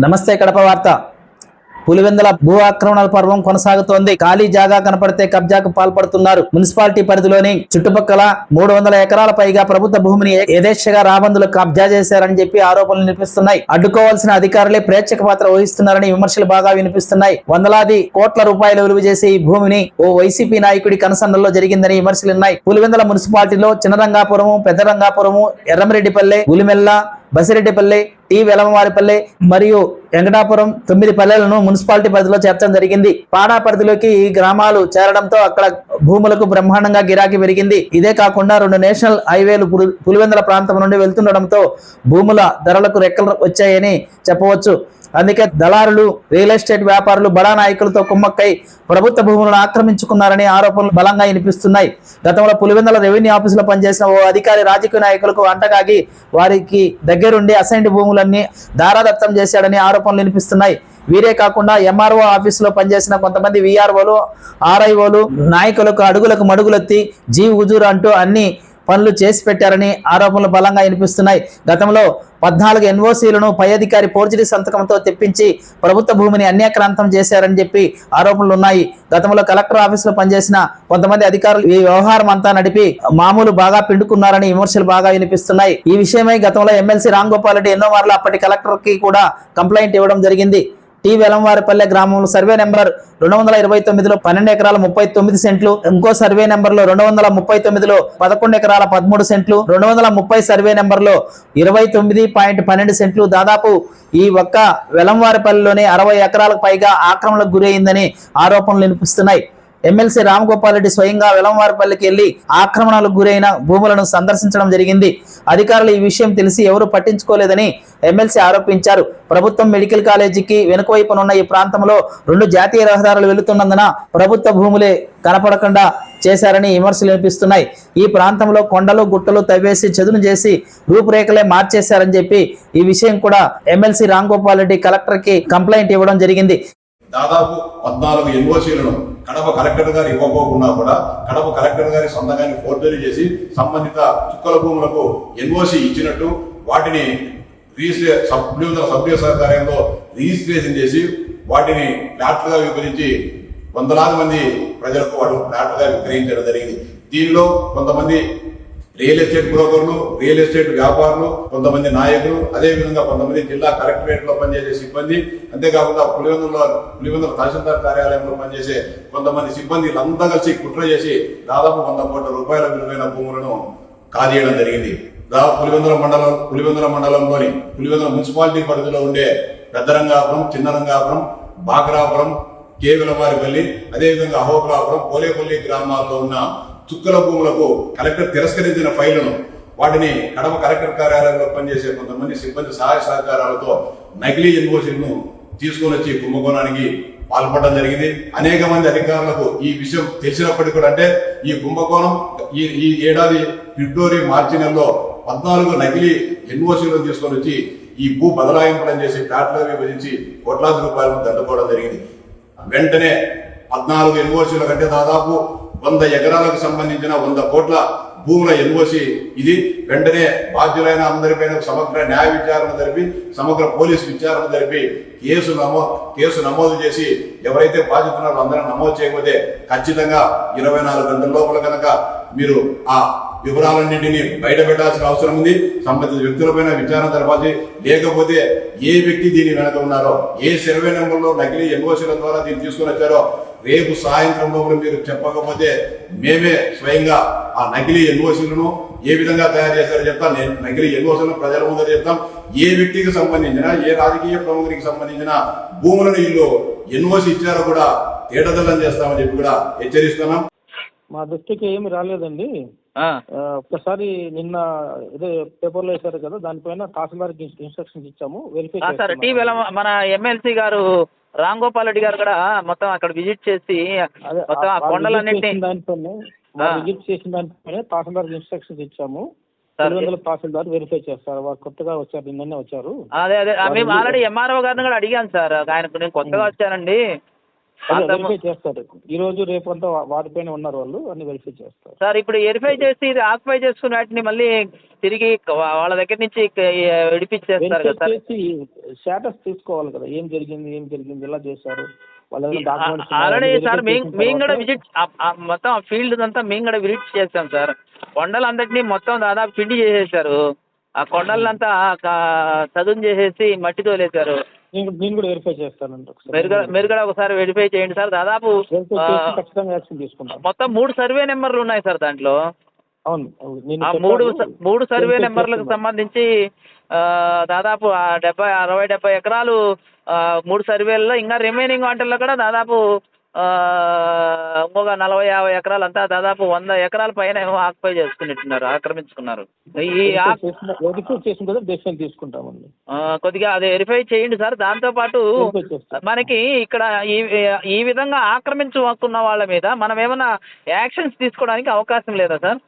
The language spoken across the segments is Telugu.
నమస్తే కడప వార్త. పులివెందుల భూ ఆక్రమణల పర్వం కొనసాగుతోంది. ఖాళీ జాగా కనపడితే కబ్జాకు పాల్పడుతున్నారు. మున్సిపాలిటీ పరిధిలోని చుట్టుపక్కల 300 ఎకరాల పైగా ప్రభుత్వ భూమిని యథేచ్ఛగా రాబందులు కబ్జా చేశారని చెప్పి ఆరోపణలు వినిపిస్తున్నాయి. అడ్డుకోవాల్సిన అధికారులే ప్రేక్షక పాత్ర వహిస్తున్నారని విమర్శలు బాగా వినిపిస్తున్నాయి. వందలాది కోట్ల రూపాయలు విలువ చేసే ఈ భూమిని ఓ వైసీపీ నాయకుడి కనసన్నల్లో జరిగిందని విమర్శలున్నాయి. పులివెందుల మున్సిపాలిటీలో చిన్నరంగాపురము, పెద్దరంగాపురము, ఎర్రమరెడ్డిపల్లె, గులిమెల్ల, బసిరెడ్డిపల్లి, టి వెలమవారిపల్లి మరియు వెంకటాపురం 9 పల్లెలను మున్సిపాలిటీ పరిధిలో చేర్చడం జరిగింది. పాడా పరిధిలోకి ఈ గ్రామాలు చేరడంతో అక్కడ భూములకు బ్రహ్మాండంగా గిరాకీ పెరిగింది. ఇదే కాకుండా 2 నేషనల్ హైవేలు పులివెందుల ప్రాంతం నుండి వెళ్తుండడంతో భూముల ధరలకు రెక్కలు వచ్చాయని చెప్పవచ్చు. అందుకే దళారులు, రియల్ ఎస్టేట్ వ్యాపారులు బడా నాయకులతో కుమ్మక్కై ప్రభుత్వ భూములను ఆక్రమించుకున్నారని ఆరోపణలు బలంగా వినిపిస్తున్నాయి. గతంలో పులివెందుల రెవెన్యూ ఆఫీసులో పనిచేసిన ఓ అధికారి రాజకీయ నాయకులకు అంటగాగి వారికి దగ్గరుండి అసైన్డ్ భూములన్నీ దారాదత్తం చేశాడని ఆరోపణలు వినిపిస్తున్నాయి. వీరే కాకుండా ఎంఆర్ఓ ఆఫీసులో పనిచేసిన కొంతమంది విఆర్ఓలు, ఆర్ఐఓలు నాయకులకు అడుగులకు మడుగులెత్తి జీ హుజూర్ అంటూ అన్ని పనులు చేసి పెట్టారని ఆరోపణలు బలంగా వినిపిస్తున్నాయి. గతంలో 14 ఎన్ఓసీలను పై అధికారి ఫోర్జరీ సంతకంతో తెప్పించి ప్రభుత్వ భూమిని అన్యాక్రాంతం చేశారని చెప్పి ఆరోపణలు ఉన్నాయి. గతంలో కలెక్టర్ ఆఫీసులో పనిచేసిన కొంతమంది అధికారులు ఈ వ్యవహారం అంతా నడిపి మామూలు బాగా పిండుకున్నారని విమర్శలు బాగా వినిపిస్తున్నాయి. ఈ విషయమై గతంలో ఎమ్మెల్సీ రామ్ గోపాల్ రెడ్డి ఎన్నో మార్లు అప్పటి కలెక్టర్ కి కూడా కంప్లైంట్ ఇవ్వడం జరిగింది. టి వెలంవారిపల్లె గ్రామంలో సర్వే నెంబర్ 229లో 12 ఎకరాల 39 సెంట్లు, ఇంకో సర్వే నెంబర్లో 239లో 11 ఎకరాల 13 సెంట్లు, 230 సర్వే నెంబర్లో 29.12 సెంట్లు, దాదాపు ఈ ఒక్క వెలంవారిపల్లెలోనే 60 ఎకరాలకు పైగా ఆక్రమణకు గురైందని ఆరోపణలు వినిపిస్తున్నాయి. ఎమ్మెల్సీ రామ్ గోపాల్ రెడ్డి స్వయంగా వెలంవారిపల్లికి వెళ్లి ఆక్రమణలకు గురైన భూములను సందర్శించడం జరిగింది. అధికారులు ఈ విషయం తెలిసి ఎవరు పట్టించుకోలేదని ఎమ్మెల్సీ ఆరోపించారు. ప్రభుత్వం మెడికల్ కాలేజీకి వెనుక వైపునున్న ఈ ప్రాంతంలో 2 జాతీయ రహదారులు వెళుతున్నందున ప్రభుత్వ భూములే కనపడకుండా చేశారని విమర్శలు వినిపిస్తున్నాయి. ఈ ప్రాంతంలో కొండలు గుట్టలు తవ్వేసి చదును చేసి రూపురేఖలే మార్చేశారని చెప్పి ఈ విషయం కూడా ఎమ్మెల్సీ రామ్ గోపాల్ రెడ్డి కలెక్టర్ కి కంప్లైంట్ ఇవ్వడం జరిగింది. దాదాపు 14 ఎన్ఓసీలను కడప కలెక్టర్ గారు ఇవ్వకోకుండా కూడా కడప కలెక్టర్ గారి సొంతంగానే ఫోర్జరీ చేసి సంబంధిత చుక్కల భూములకు ఎన్ఓసీ ఇచ్చినట్టు వాటిని సభ్య సహకార్యంలో రిజిస్ట్రేషన్ చేసి వాటిని ఫ్లాట్లుగా విభజించి వందలాది మంది ప్రజలకు వాటిని ఫ్లాట్లుగా విక్రయించడం జరిగింది. దీనిలో కొంతమంది రియల్ ఎస్టేట్ బ్రోకర్లు, రియల్ ఎస్టేట్ వ్యాపారులు, కొంతమంది నాయకులు, అదేవిధంగా కొంతమంది జిల్లా కలెక్టరేట్ లో పనిచేసే సిబ్బంది, అంతేకాకుండా పులివెందుల తహసీల్దార్ కార్యాలయంలో పనిచేసే కొంతమంది సిబ్బంది వీళ్ళంతా కలిసి కుట్ర చేసి దాదాపు 100 కోట్ల రూపాయల విలువైన భూములను కాజేయడం జరిగింది. పులివెందుల మండలంలోని పులివెందుల మున్సిపాలిటీ పరిధిలో ఉండే పెద్దరంగాపురం, చిన్నరంగాపురం, బాగ్రాపురం, కేవలవారిపల్లి, అదేవిధంగా అహోబలాపురం, పోలేపల్లి గ్రామాల్లో ఉన్న చుక్కల భూములకు కలెక్టర్ తిరస్కరించిన ఫైళ్లను వాటిని కడప కలెక్టర్ కార్యాలయంలో పనిచేసే కొంతమంది సిబ్బంది సహాయ సహకారాలతో నకిలీ ఎన్ఓసీలను తీసుకొని వచ్చి కుంభకోణానికి పాల్పడడం జరిగింది. అనేక మంది అధికారులకు ఈ విషయం తెలిసినప్పటికీ కూడా అంటే ఈ కుంభకోణం ఈ ఏడాది ఫిబ్రవరి, మార్చి నెలలో 14 నకిలీ ఎన్ఓసీలను తీసుకొని వచ్చి ఈ భూ బదలాయింపులను చేసి ఫ్లాట్లుగా విభజించి కోట్లాది రూపాయలను దండుకోవడం జరిగింది. వెంటనే 14 ఎన్ఓసీల కంటే దాదాపు 100 ఎకరాలకు సంబంధించిన 100 కోట్ల భూముల ఎన్ఓసి ఇది. వెంటనే బాధ్యులైన అందరిపైన సమగ్ర న్యాయ విచారణ జరిపి సమగ్ర పోలీసు విచారణ జరిపి కేసు నమోదు చేసి ఎవరైతే బాధ్యతన్నారో అందరం నమోదు చేయకపోతే ఖచ్చితంగా 24 గంటల లోపల కనుక మీరు ఆ వివరాలన్నింటినీ బయట పెట్టాల్సిన అవసరం ఉంది. సంబంధిత వ్యక్తులపైన విచారణ జరపాలి. లేకపోతే ఏ వ్యక్తి దీని వెనక ఉన్నారో, ఏ సర్వే నెంబర్లో నకిలీ ఎన్ఓసీల ద్వారా దీన్ని తీసుకుని వచ్చారో రేపు సాయంత్రంలో మీరు చెప్పకపోతే మేమే స్వయంగా ఆ నకిలీ ఎన్ఓసీలను ఏ విధంగా తయారు చేస్తారో చెప్తాం. నకిలీ ఎన్ఓసీలను ప్రజల ముందు చెప్తాం. ఏ వ్యక్తికి సంబంధించిన, ఏ రాజకీయ ప్రముఖునికి సంబంధించిన భూములను వీళ్ళు ఎన్ఓసీ ఇచ్చారో కూడా తేటతెల్లం చేస్తామని చెప్పి కూడా హెచ్చరిస్తున్నాం. మా దృష్టికి ఏమి రాలేదండి. ఒక్కసారి నిన్న ఇదే పేపర్లో వేశారు కదా, దానిపైన తహసీల్దార్ ఇన్స్ట్రక్షన్స్ ఇచ్చాము. వెరిఫై సార్ మన ఎమ్మెల్సీ గారు రామ్ గోపాల్ రెడ్డి గారు కూడా మొత్తం అక్కడ విజిట్ చేసి మొత్తం ఆ కొండలన్నింటినీ విజిట్ చేసిన దానిపైన తహసీల్దార్ ఇన్స్ట్రక్షన్స్ ఇచ్చాము. తహసీల్దార్ వెరిఫై చేస్తారు. వారు కొత్తగా వచ్చారు, నిన్ననే వచ్చారు. అదే మేము ఆల్రెడీ ఎంఆర్ఓ గారిని కూడా అడిగాను సార్. ఆయనకు నేను కొత్తగా వచ్చానండి, వెరిఫై చేస్తారు. ఈ రోజు రేపు అంతా వాటిపైన ఉన్నారు వాళ్ళు, అన్ని వెరిఫై చేస్తారు సార్. ఇప్పుడు వెరిఫై చేసి ఇది ఆక్యుపై చేసుకున్న వాటిని మళ్ళీ తిరిగి వాళ్ళ దగ్గర నుంచి విడిపించేస్తారు కదా సార్. చేసి స్టేటస్ తీసుకోవాలి కదా, ఏం జరిగింది ఎలా చేశారు వాళ్ళ డాక్యుమెంట్స్. ఆల్రెడీ సార్ మేము కూడా విజిట్ మొత్తం ఫీల్డ్ అంతా మేము కూడా విజిట్ చేస్తాం సార్. కొండలందరినీ మొత్తం దాదాపు పిండి చేసేసారు. ఆ కొండలంతా చదును చేసేసి మట్టి తోలేశారు. నేను కూడా వెరిఫై చేస్తానండి. మీరు కూడా ఒకసారి వెరిఫై చేయండి సార్. దాదాపు ఖచ్చితంగా యాక్షన్ తీసుకుంటాం. మొత్తం 3 సర్వే నెంబర్లు ఉన్నాయి సార్ దాంట్లో. అవును, ఆ మూడు సర్వే నెంబర్లకు సంబంధించి దాదాపు 60-70 ఎకరాలు 3 సర్వేల్లో, ఇంకా రిమైనింగ్ వాటిల్లో కూడా దాదాపు ఇంకొక 40-50 ఎకరాలు, అంతా దాదాపు 100 ఎకరాల పైన ఏమో ఆక్యుపై చేసుకున్నట్టున్నారు, ఆక్రమించుకున్నారు. తీసుకుంటామండి. కొద్దిగా అది వెరిఫై చేయండి సార్. దాంతోపాటు మనకి ఇక్కడ ఈ విధంగా ఆక్రమించుకున్న వాళ్ళ మీద మనం ఏమైనా యాక్షన్స్ తీసుకోవడానికి అవకాశం లేదా సార్?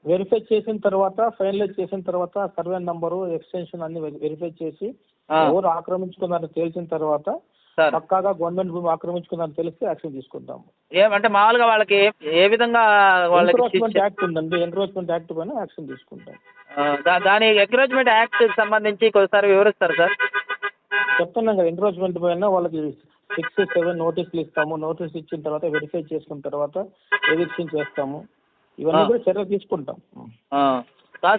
వెరిఫై చేసిన తర్వాత, ఫైనలైజ్ చేసిన తర్వాత సర్వే నంబరు, ఎక్స్టెన్షన్ అన్ని వెరిఫై చేసి ఎవరు ఆక్రమించుకున్నారని తేల్చిన తర్వాత పక్కాగా గవర్నమెంట్ భూమి ఆక్రమించుకుందని తెలిస్తే యాక్షన్ తీసుకుంటాం. ఏమంటే మామూలుగా వాళ్ళకి ఏ విధంగా ఎంక్రోచ్మెంట్ యాక్ట్ ఉందండి, ఎంక్రోచ్మెంట్ యాక్ట్ పైన యాక్షన్ తీసుకుంటాం. దాని ఎంక్రోచ్మెంట్ యాక్ట్ సంబంధించి కొద్దిసారి వివరిస్తారు సార్? చెప్తున్నాం కదా, ఎంక్రోచ్మెంట్ పైన వాళ్ళకి 6-7 నోటీసులు ఇస్తాము. నోటీస్ ఇచ్చిన తర్వాత వెరిఫై చేసుకున్న తర్వాత ఎవిక్షన్ చేస్తాము. ఇవన్నీ కూడా చర్యలు తీసుకుంటాం.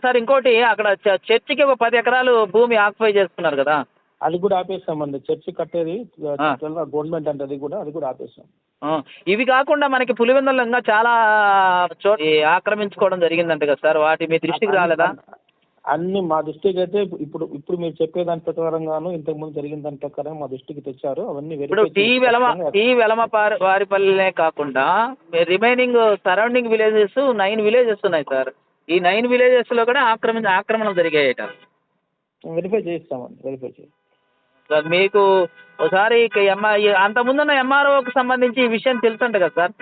సార్ ఇంకోటి, అక్కడ చర్చికి ఒక 10 ఎకరాలు భూమి ఆక్యుపై చేస్తున్నారు కదా, అది కూడా ఆపేసామండి. చర్చి కట్టేది గవర్నమెంట్ అంటే అది కూడా ఆపేసాం. ఇవి కాకుండా మనకి పులివెందులలో ఇంకా చాలా ఆక్రమించుకోవడం జరిగిందంట కదా సార్, వాటి మీ దృష్టికి రాలేదా? అన్ని మా దృష్టికి అయితే ఇప్పుడు మీరు చెప్పేదాని ప్రకారంగాను ఇంతకుముందు జరిగిన దాని ప్రకారం మా దృష్టికి తెచ్చారు. అవన్నీ ఇప్పుడు టీ వెలమ వారిపల్లెనే కాకుండా రిమైనింగ్ సరౌండింగ్ విలేజెస్ 9 విలేజెస్ ఉన్నాయి సార్. ఈ 9 విలేజెస్లో కూడా ఆక్రమణలు జరిగాయట. వెరిఫై చేయిస్తామండి, వెరిఫై చేయి. మీకు ఒకసారి అంతకుముందున్న ఎంఆర్ఓకి సంబంధించి ఈ విషయం తెలుసంట కదా సార్?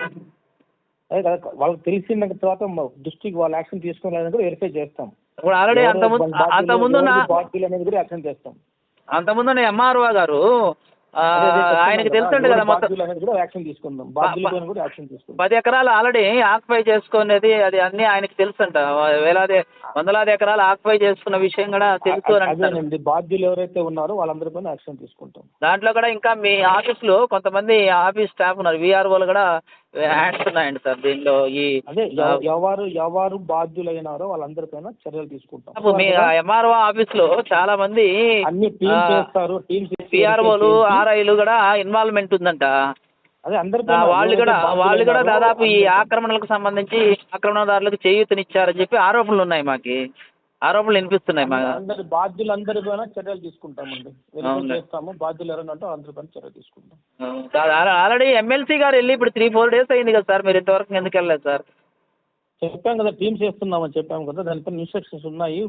అదే కదా, వాళ్ళకి తెలిసిన తర్వాత డిస్ట్రిక్ట్ వాళ్ళు యాక్షన్ తీసుకోవాలని కూడా వెరిఫై చేస్తాం. ఇప్పుడు ఆల్రెడీ అంతకుముందున్న ఎంఆర్ఓ గారు ఆయనకి తెలుసండి కదా, మొత్తం 10 ఎకరాలు ఆల్రెడీ ఆక్యుపై చేసుకునేది, అది అన్ని ఆయనకి తెలుసంట. వందలాది ఎకరాలు ఆక్యుపై చేసుకున్న విషయం కూడా తెలుసు అని అంటారు. బాధ్యులు ఎవరైతే ఉన్నారో వాళ్ళందరిపైన యాక్షన్ తీసుకుంటాం. దాంట్లో కూడా ఇంకా మీ ఆఫీస్లో కొంతమంది ఆఫీస్ స్టాఫ్ ఉన్నారు, విఆర్ఓలు కూడా హ్యాండ్స్ ఉన్నాయండి సార్ దీనిలో. ఎవరు బాధ్యులైనారో వాళ్ళందరిపైన చర్యలు తీసుకుంటాం. మీ ఎంఆర్ఓ ఆఫీస్లో చాలా మంది అన్ని టీమ్ చేస్తారు, పిఆర్ఓలు, ఆర్ఐలు కూడా ఇన్వాల్వ్మెంట్ ఉందంట. అదే వాళ్ళు కూడా దాదాపు ఈ ఆక్రమణలకు సంబంధించి ఆక్రమణదారులకు చేయూతనిచ్చారని చెప్పి ఆరోపణలు ఉన్నాయి, ఆరోపణలు వినిపిస్తున్నాయి. బాధ్యులందరి పైన చర్యలు తీసుకుంటామండి, చేస్తాము. బాధ్యులు ఎవరైనా ఉంటే అందరి పైన చర్యలు తీసుకుంటాం. ఆల్రెడీ ఎమ్మెల్సీ గారు వెళ్ళి ఇప్పుడు 3-4 డేస్ అయింది కదా సార్, మీరు ఇంతవరకు ఎందుకు వెళ్ళలేదు సార్? చెప్పాం కదా, టీమ్స్ చేస్తున్నామని చెప్పాము కదా, దానిపైన ఇన్స్ట్రక్షన్స్ ఉన్నాయి.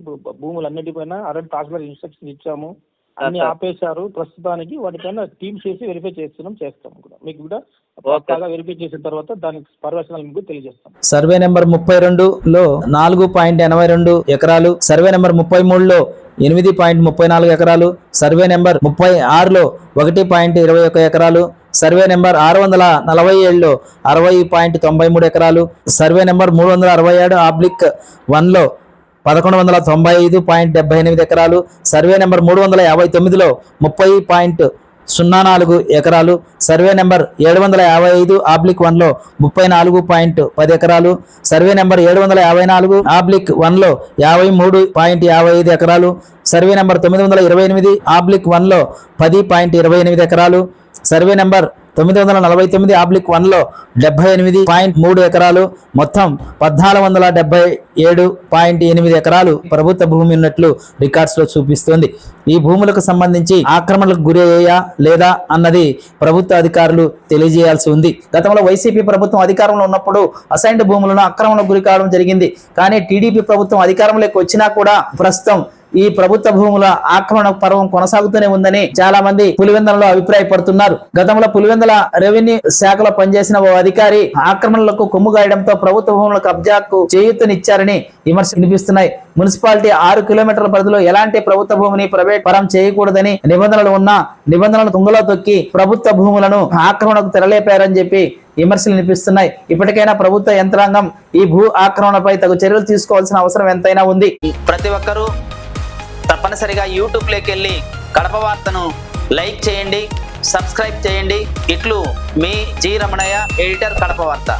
భూములన్నిటిపైన ఆల్రెడీ తహసీల్దార్ ఇన్స్ట్రక్షన్ ఇచ్చాము, అన్ని ఆపేశారు ప్రస్తుతానికి. వాటిపైన టీమ్స్ చేసి వెరిఫై చేస్తాం కూడా. మీకు కూడా పక్కాగా వెరిఫై చేసిన తర్వాత దానికి పర్యవేక్షణలు మీకు తెలియజేస్తాం. సర్వే నెంబర్ 32లో 4.82 ఎకరాలు, సర్వే నెంబర్ 33లో 8.34 ఎకరాలు, సర్వే నెంబర్ 36లో 1.21 ఎకరాలు, సర్వే నెంబర్ 647లో 60.93 ఎకరాలు, సర్వే నెంబర్ 367/1లో 1195.78 ఎకరాలు, సర్వే నెంబర్ 359లో 30.04 ఎకరాలు, సర్వే నెంబర్ 755/1లో 34.10 ఎకరాలు, సర్వే నెంబర్ 754/1లో 53.55 ఎకరాలు, సర్వే నెంబర్ 928/1లో 10.28 ఎకరాలు, సర్వే నెంబర్ 949/1లో 78.3 ఎకరాలు, మొత్తం 1477.8 ఎకరాలు ప్రభుత్వ భూమి ఉన్నట్లు రికార్డ్స్ లో చూపిస్తోంది. ఈ భూములకు సంబంధించి ఆక్రమణలకు గురి అయ్యా లేదా అన్నది ప్రభుత్వ అధికారులు తెలియజేయాల్సి ఉంది. గతంలో వైసీపీ ప్రభుత్వం అధికారంలో ఉన్నప్పుడు అసైన్డ్ భూములను ఆక్రమణకు గురి కావడం జరిగింది. కానీ టీడీపీ ప్రభుత్వం అధికారంలోకి వచ్చినా కూడా ప్రస్తుతం ఈ ప్రభుత్వ భూముల ఆక్రమణ పర్వం కొనసాగుతూనే ఉందని చాలా మంది పులివెందులలో అభిప్రాయపడుతున్నారు. గతంలో పులివెందుల రెవెన్యూ శాఖలో పనిచేసిన ఓ అధికారి ఆక్రమణలకు కొమ్ము గాయడంతో ప్రభుత్వ భూముల కబ్జాకు చేయూతనిచ్చారని విమర్శలు వినిపిస్తున్నాయి. మున్సిపాలిటీ 6 కిలోమీటర్ల పరిధిలో ఎలాంటి ప్రభుత్వ భూమిని ప్రైవేట్ పరం చేయకూడదని నిబంధనలు ఉన్న నిబంధనలు తుంగలో తొక్కి ప్రభుత్వ భూములను ఆక్రమణకు తెరలేపారని చెప్పి విమర్శలు వినిపిస్తున్నాయి. ఇప్పటికైనా ప్రభుత్వ యంత్రాంగం ఈ భూ ఆక్రమణపై తగు చర్యలు తీసుకోవాల్సిన అవసరం ఎంతైనా ఉంది. ప్రతి ఒక్కరూ తప్పనిసరిగా యూట్యూబ్లోకి వెళ్ళి కడప వార్తను లైక్ చేయండి, సబ్స్క్రైబ్ చేయండి. ఇట్లు మీ జి రమణయ్య, ఎడిటర్, కడప వార్త.